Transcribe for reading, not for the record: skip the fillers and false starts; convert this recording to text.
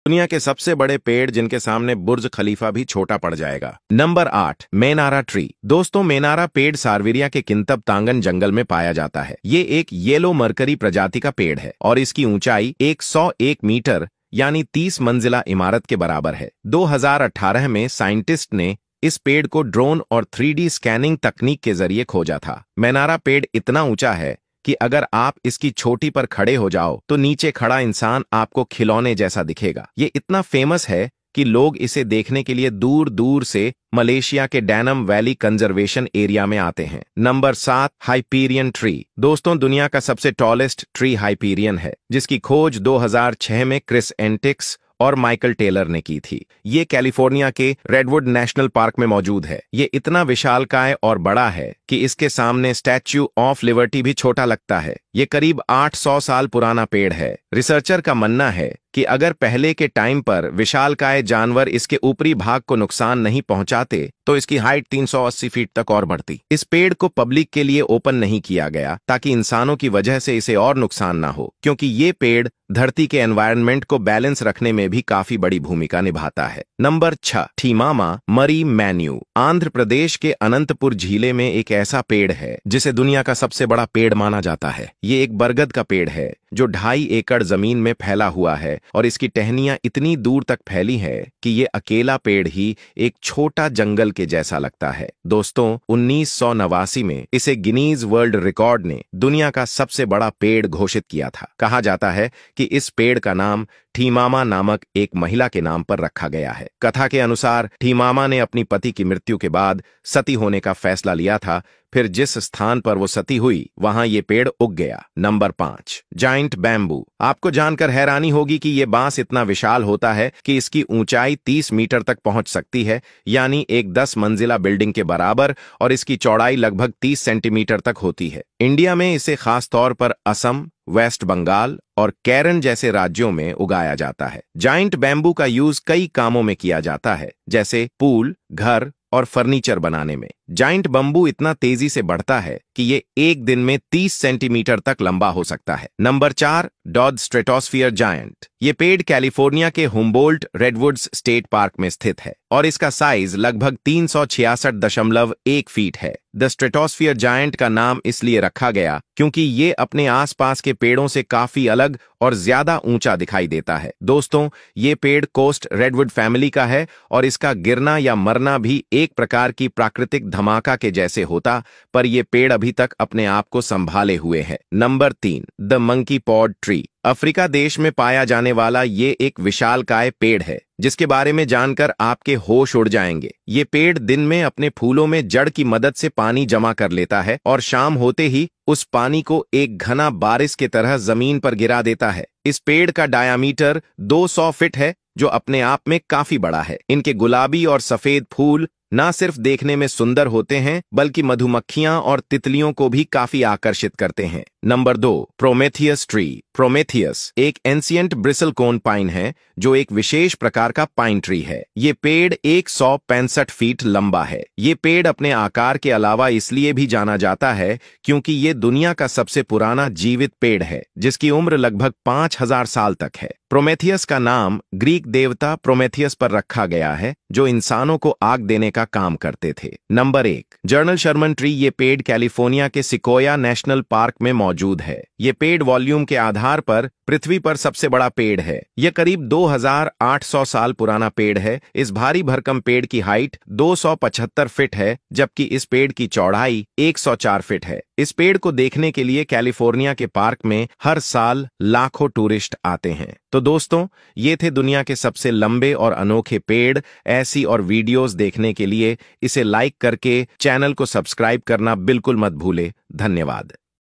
दुनिया के सबसे बड़े पेड़ जिनके सामने बुर्ज खलीफा भी छोटा पड़ जाएगा। नंबर 8, मेनारा ट्री। दोस्तों, मेनारा पेड़ साइबेरिया के किंतब तांगन जंगल में पाया जाता है। ये एक येलो मरकरी प्रजाति का पेड़ है और इसकी ऊंचाई 101 मीटर यानी 30 मंजिला इमारत के बराबर है। 2018 में साइंटिस्ट ने इस पेड़ को ड्रोन और 3D स्कैनिंग तकनीक के जरिए खोजा था। मेनारा पेड़ इतना ऊंचा है कि अगर आप इसकी चोटी पर खड़े हो जाओ तो नीचे खड़ा इंसान आपको खिलौने जैसा दिखेगा। ये इतना फेमस है कि लोग इसे देखने के लिए दूर दूर से मलेशिया के डैनम वैली कंजर्वेशन एरिया में आते हैं। Number 7, Hyperion tree. दोस्तों, दुनिया का सबसे टॉलेस्ट ट्री हाइपीरियन है, जिसकी खोज 2006 में क्रिस एंटिक्स और माइकल टेलर ने की थी। ये कैलिफोर्निया के रेडवुड नेशनल पार्क में मौजूद है। ये इतना विशालकाय और बड़ा है कि इसके सामने स्टैच्यू ऑफ लिबर्टी भी छोटा लगता है। ये करीब 800 साल पुराना पेड़ है। रिसर्चर का मानना है कि अगर पहले के टाइम पर विशालकाय जानवर इसके ऊपरी भाग को नुकसान नहीं पहुंचाते तो इसकी हाइट 380 फीट तक और बढ़ती। इस पेड़ को पब्लिक के लिए ओपन नहीं किया गया ताकि इंसानों की वजह से इसे और नुकसान ना हो, क्योंकि ये पेड़ धरती के एनवायरनमेंट को बैलेंस रखने में भी काफी बड़ी भूमिका निभाता है। नंबर 6, थीमामा मरी मैन्यू। आंध्र प्रदेश के अनंतपुर झीले में एक ऐसा पेड़ है जिसे दुनिया का सबसे बड़ा पेड़ माना जाता है। ये एक बरगद का पेड़ है जो 2.5 एकड़ जमीन में फैला हुआ है और इसकी टहनियां इतनी दूर तक फैली है कि ये अकेला पेड़ ही एक छोटा जंगल के जैसा लगता है। दोस्तों, 1989 में इसे गिनीज वर्ल्ड रिकॉर्ड ने दुनिया का सबसे बड़ा पेड़ घोषित किया था। कहा जाता है कि इस पेड़ का नाम थीमामा नामक एक महिला के नाम पर रखा गया है। कथा के अनुसार थीमामा ने अपनी पति की मृत्यु के बाद सती होने का फैसला लिया था। फिर जिस स्थान पर वो सती हुई वहां ये पेड़ उग गया। Number 5, giant bamboo. आपको जानकर हैरानी होगी कि ये बांस इतना विशाल होता है कि इसकी ऊंचाई 30 मीटर तक पहुंच सकती है, यानी एक 10 मंजिला बिल्डिंग के बराबर, और इसकी चौड़ाई लगभग 30 सेंटीमीटर तक होती है। इंडिया में इसे खास तौर पर असम, वेस्ट बंगाल और केरल जैसे राज्यों में उगाया जाता है। जाइंट बैम्बू का यूज कई कामों में किया जाता है, जैसे पूल, घर और फर्नीचर बनाने में। जाइंट बम्बू इतना तेजी से बढ़ता है कि ये एक दिन में 30 सेंटीमीटर तक लंबा हो सकता है। नंबर 4, डॉज स्ट्रेटोस्फियर जायंट। ये पेड़ कैलिफोर्निया के हुम्बोल्ट रेडवुड्स स्टेट पार्क में स्थित है और इसका साइज लगभग 366.1 फीट है। द स्ट्रेटोस्फियर जायंट का नाम इसलिए रखा गया क्योंकि ये अपने आसपास के पेड़ों से काफी अलग और ज्यादा ऊंचा दिखाई देता है। दोस्तों, ये पेड़ कोस्ट रेडवुड फैमिली का है और इसका गिरना या मरना भी एक प्रकार की प्राकृतिक धमाका के जैसे होता, पर यह पेड़ अभी तक अपने आप को संभाले हुए है। Number 3, the monkey pod tree. Africa देश में पाया जाने वाला ये एक विशालकाय पेड़ है जिसके बारे में जानकर आपके होश उड़ जाएंगे। ये पेड़ दिन में अपने फूलों में जड़ की मदद से पानी जमा कर लेता है और शाम होते ही उस पानी को एक घना बारिश की तरह जमीन पर गिरा देता है। इस पेड़ का डायामीटर 200 फीट है, जो अपने आप में काफी बड़ा है। इनके गुलाबी और सफेद फूल ना सिर्फ देखने में सुंदर होते हैं बल्कि मधुमक्खियां और तितलियों को भी काफी आकर्षित करते हैं। Number 2, Prometheus tree. प्रोमेथियस एक एंशिएंट ब्रिसलकोन पाइन है जो एक विशेष प्रकार का पाइन ट्री है। ये पेड़ 165 फीट लंबा है। ये पेड़ अपने आकार के अलावा इसलिए भी जाना जाता है क्योंकि ये दुनिया का सबसे पुराना जीवित पेड़ है जिसकी उम्र लगभग 5000 साल तक है। प्रोमेथियस का नाम ग्रीक देवता प्रोमेथियस पर रखा गया है जो इंसानों को आग देने का काम करते थे। Number 1, General Sherman tree. ये पेड़ कैलिफोर्निया के सिकोया नेशनल पार्क में मौजूद है। ये पेड़ वॉल्यूम के आधार पर पृथ्वी पर सबसे बड़ा पेड़ है। यह करीब 2800 साल पुराना पेड़ है। इस भारी भरकम पेड़ की हाइट 275 फीट है, जबकि इस पेड़ की चौड़ाई 104 फीट है। इस पेड़ को देखने के लिए कैलिफोर्निया के पार्क में हर साल लाखों टूरिस्ट आते हैं। तो दोस्तों, ये थे दुनिया के सबसे लंबे और अनोखे पेड़। ऐसी और वीडियोस देखने के लिए इसे लाइक करके चैनल को सब्सक्राइब करना बिल्कुल मत भूले। धन्यवाद।